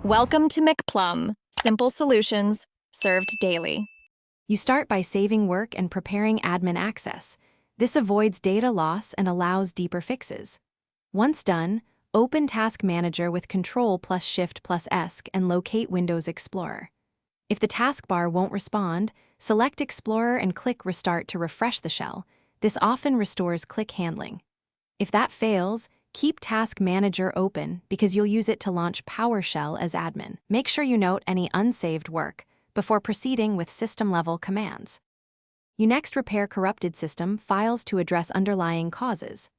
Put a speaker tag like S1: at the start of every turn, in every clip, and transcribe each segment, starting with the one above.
S1: Welcome to McPlum, simple solutions served daily.
S2: You start by saving work and preparing admin access. This avoids data loss and allows deeper fixes. Once done, open Task Manager with Control plus Shift plus ESC and locate Windows Explorer. If the taskbar won't respond, select Explorer and click Restart to refresh the shell. This often restores click handling. If that fails, keep Task Manager open because you'll use it to launch PowerShell as admin. Make sure you note any unsaved work before proceeding with system-level commands. You next repair corrupted system files to address underlying causes.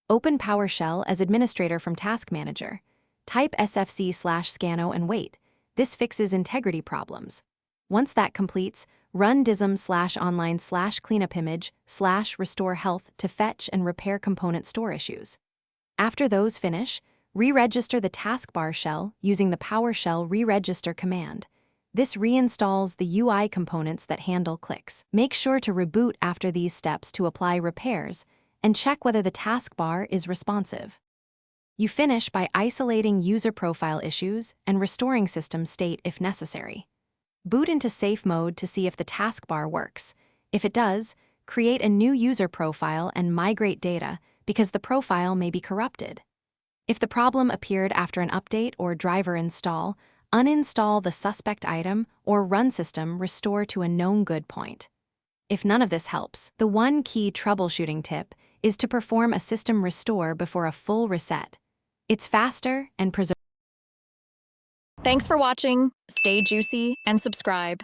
S2: Open PowerShell as administrator from Task Manager. Type sfc/scano and wait. This fixes integrity problems. Once that completes, run dism/online/cleanupimage/restore health to fetch and repair component store issues. After those finish, re-register the taskbar shell using the PowerShell re-register command. This reinstalls the UI components that handle clicks. Make sure to reboot after these steps to apply repairs and check whether the taskbar is responsive. You finish by isolating user profile issues and restoring system state if necessary. Boot into safe mode to see if the taskbar works. If it does, create a new user profile and migrate data because the profile may be corrupted. If the problem appeared after an update or driver install, uninstall the suspect item or run system restore to a known good point. If none of this helps, the one key troubleshooting tip is to perform a system restore before a full reset. It's faster and preserves.
S1: Thanks for watching. Stay juicy and subscribe.